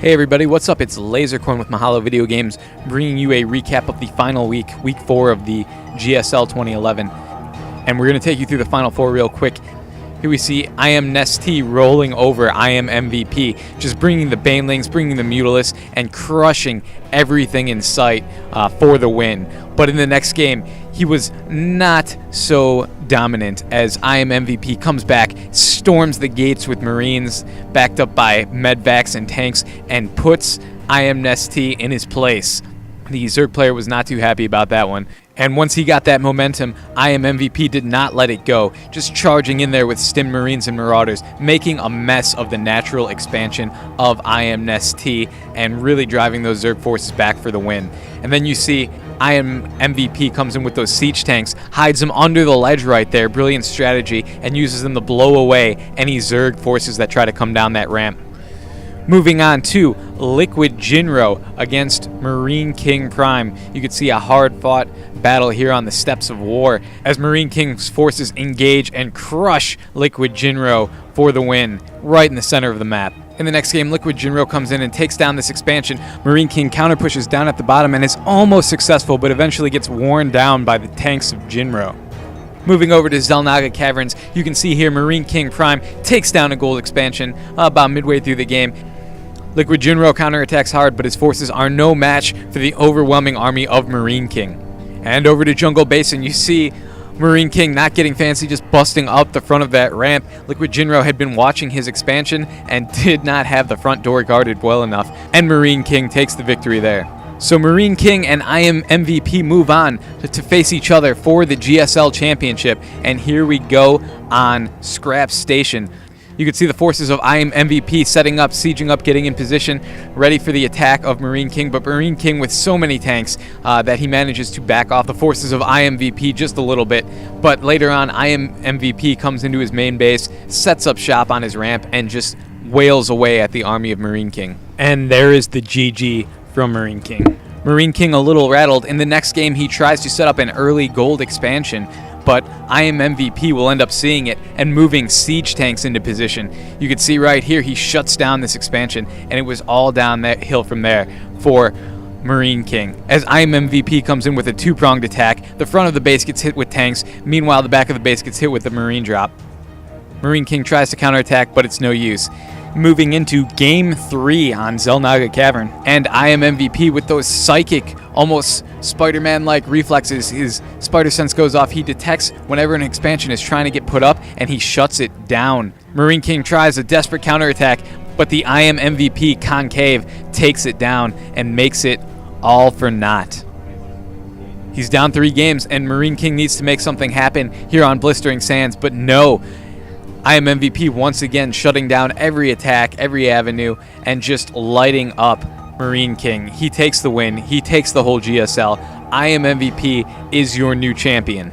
Hey everybody, what's up? It's Lasercorn with Mahalo Video Games, bringing you a recap of the final week 4 of the GSL 2011. And we're going to take you through the final 4 real quick. Here we see I Am Nestea rolling over I Am MVP, just bringing the Banelings, bringing the Mutalists, and crushing everything in sight for the win. But in the next game, he was not so dominant as I Am MVP comes back, storms the gates with Marines, backed up by medvacs and tanks, and puts I Am Nestea in his place. The Zerg player was not too happy about that one. And once he got that momentum, I Am MVP did not let it go, just charging in there with Stim Marines and Marauders, making a mess of the natural expansion of I Am Nestea and really driving those Zerg forces back for the win. And then you see I Am MVP comes in with those siege tanks, hides them under the ledge right there, brilliant strategy, and uses them to blow away any Zerg forces that try to come down that ramp. Moving on to Liquid Jinro against Marine King Prime. You can see a hard-fought battle here on the steppes of war as Marine King's forces engage and crush Liquid Jinro for the win, right in the center of the map. In the next game, Liquid Jinro comes in and takes down this expansion. Marine King counter-pushes down at the bottom and is almost successful, but eventually gets worn down by the tanks of Jinro. Moving over to Xel'Naga Caverns, you can see here Marine King Prime takes down a gold expansion about midway through the game. Liquid Jinro counterattacks hard, but his forces are no match for the overwhelming army of Marine King. And over to Jungle Basin, you see Marine King not getting fancy, just busting up the front of that ramp. Liquid Jinro had been watching his expansion and did not have the front door guarded well enough, and Marine King takes the victory there. So Marine King and I Am MVP move on to face each other for the GSL Championship, and here we go on Scrap Station. You can see the forces of I Am MVP setting up, sieging up, getting in position, ready for the attack of Marine King, but Marine King with so many tanks that he manages to back off the forces of I Am MVP just a little bit. But later on, I Am MVP comes into his main base, sets up shop on his ramp, and just wails away at the army of Marine King. And there is the GG from Marine King. Marine King a little rattled. In the next game, he tries to set up an early gold expansion, but I Am MVP will end up seeing it and moving siege tanks into position. You can see right here he shuts down this expansion, and it was all down that hill from there for Marine King. As I Am MVP comes in with a two-pronged attack, the front of the base gets hit with tanks, meanwhile the back of the base gets hit with the Marine drop. Marine King tries to counterattack, but it's no use. Moving into Game 3 on Xel'Naga Cavern, and I Am MVP with those psychic, almost Spider-Man-like reflexes. His spider sense goes off. He detects whenever an expansion is trying to get put up, and he shuts it down. Marine King tries a desperate counterattack, but the I Am MVP Concave takes it down and makes it all for naught. He's down 3 games, and Marine King needs to make something happen here on Blistering Sands, but no. I Am MVP once again shutting down every attack, every avenue, and just lighting up Marine King. He takes the win. He takes the whole GSL. I Am MVP is your new champion.